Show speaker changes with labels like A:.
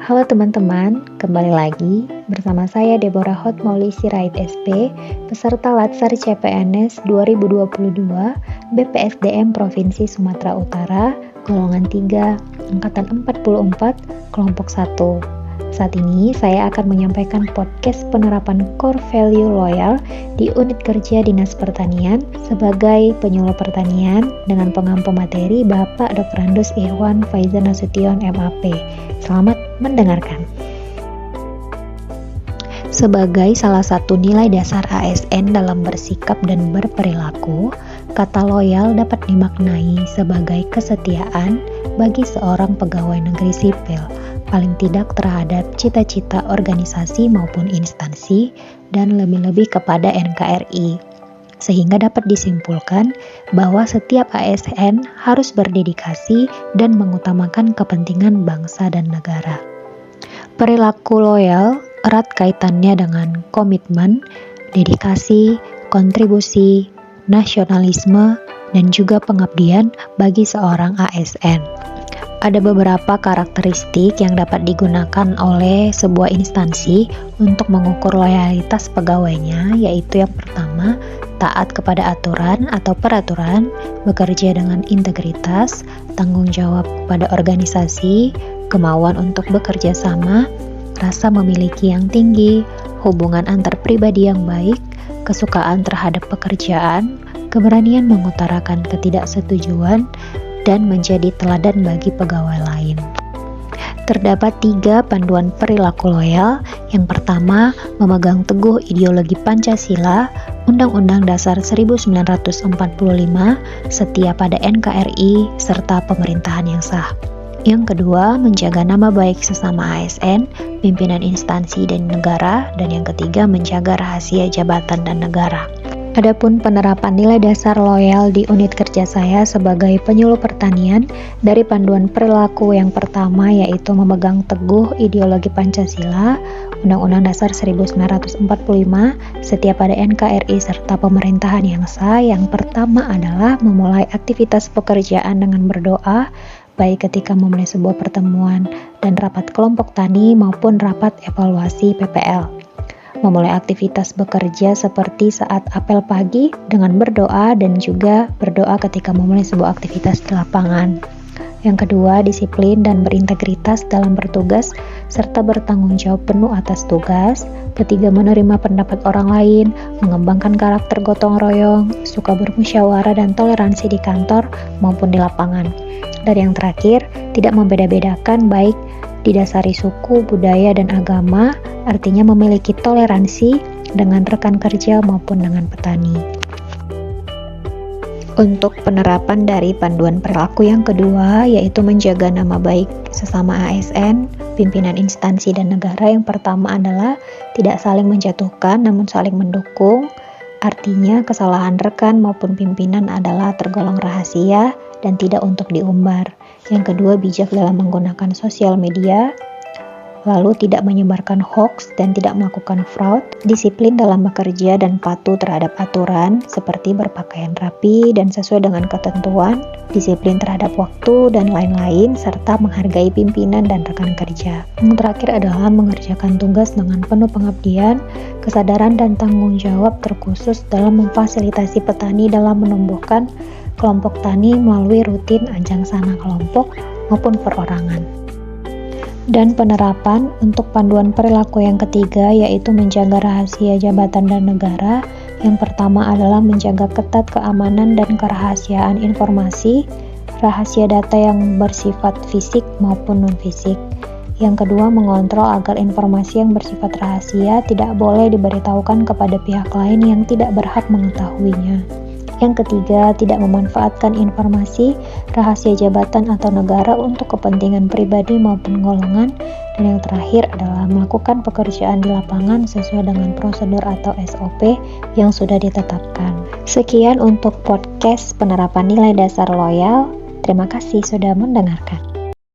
A: Halo teman-teman, kembali lagi bersama saya Deborah Hotmoli Sirait SP, peserta Latsar CPNS 2022 BPSDM Provinsi Sumatera Utara, golongan 3, angkatan 44, kelompok 1. Saat ini saya akan menyampaikan podcast penerapan core value loyal di unit kerja Dinas Pertanian sebagai penyuluh pertanian dengan pengampu materi Bapak Dr. Andus Ihwan Faizan Nasution MAP. Selamat mendengarkan. Sebagai salah satu nilai dasar ASN dalam bersikap dan berperilaku, kata loyal dapat dimaknai sebagai kesetiaan bagi seorang pegawai negeri sipil, paling tidak terhadap cita-cita organisasi maupun instansi, dan lebih-lebih kepada NKRI. Sehingga dapat disimpulkan bahwa setiap ASN harus berdedikasi dan mengutamakan kepentingan bangsa dan negara. Perilaku loyal erat kaitannya dengan komitmen, dedikasi, kontribusi, nasionalisme, dan juga pengabdian bagi seorang ASN. Ada beberapa karakteristik yang dapat digunakan oleh sebuah instansi untuk mengukur loyalitas pegawainya, yaitu yang pertama, taat kepada aturan atau peraturan, bekerja dengan integritas, tanggung jawab kepada organisasi, kemauan untuk bekerja sama, rasa memiliki yang tinggi, hubungan antar pribadi yang baik, kesukaan terhadap pekerjaan, keberanian mengutarakan ketidaksetujuan, dan menjadi teladan bagi pegawai lain. Terdapat 3 panduan perilaku loyal. Yang pertama, memegang teguh ideologi Pancasila, Undang-Undang Dasar 1945, setia pada NKRI, serta pemerintahan yang sah. Yang kedua, menjaga nama baik sesama ASN, pimpinan instansi dan negara, dan yang ketiga, menjaga rahasia jabatan dan negara. Adapun penerapan nilai dasar loyal di unit kerja saya sebagai penyuluh pertanian dari panduan perilaku yang pertama, yaitu memegang teguh ideologi Pancasila, Undang-Undang Dasar 1945, setia pada NKRI serta pemerintahan yang sah. Yang pertama adalah memulai aktivitas pekerjaan dengan berdoa, baik ketika memulai sebuah pertemuan dan rapat kelompok tani maupun rapat evaluasi PPL. Memulai aktivitas bekerja seperti saat apel pagi dengan berdoa dan juga berdoa ketika memulai sebuah aktivitas di lapangan. Yang kedua, disiplin dan berintegritas dalam bertugas serta bertanggung jawab penuh atas tugas. Ketiga, menerima pendapat orang lain, mengembangkan karakter gotong royong, suka bermusyawarah dan toleransi di kantor maupun di lapangan. Dan yang terakhir, tidak membeda-bedakan baik didasari suku, budaya, dan agama, artinya memiliki toleransi dengan rekan kerja maupun dengan petani. Untuk penerapan dari panduan perilaku yang kedua, yaitu menjaga nama baik sesama ASN, pimpinan instansi dan negara, yang pertama adalah tidak saling menjatuhkan namun saling mendukung. Artinya kesalahan rekan maupun pimpinan adalah tergolong rahasia dan tidak untuk diumbar. Yang kedua, bijak dalam menggunakan sosial media, lalu tidak menyebarkan hoax dan tidak melakukan fraud, disiplin dalam bekerja dan patuh terhadap aturan seperti berpakaian rapi dan sesuai dengan ketentuan, disiplin terhadap waktu dan lain-lain, serta menghargai pimpinan dan rekan kerja. Yang terakhir adalah mengerjakan tugas dengan penuh pengabdian, kesadaran dan tanggung jawab terkhusus dalam memfasilitasi petani dalam menumbuhkan kelompok tani melalui rutin ajang sana kelompok maupun perorangan. Dan penerapan untuk panduan perilaku yang ketiga, yaitu menjaga rahasia jabatan dan negara. Yang pertama adalah menjaga ketat keamanan dan kerahasiaan informasi, rahasia data yang bersifat fisik maupun non-fisik. Yang kedua, mengontrol agar informasi yang bersifat rahasia tidak boleh diberitahukan kepada pihak lain yang tidak berhak mengetahuinya. Yang ketiga, tidak memanfaatkan informasi, rahasia jabatan atau negara untuk kepentingan pribadi maupun golongan. Dan yang terakhir adalah melakukan pekerjaan di lapangan sesuai dengan prosedur atau SOP yang sudah ditetapkan. Sekian untuk podcast penerapan nilai dasar loyal. Terima kasih sudah mendengarkan.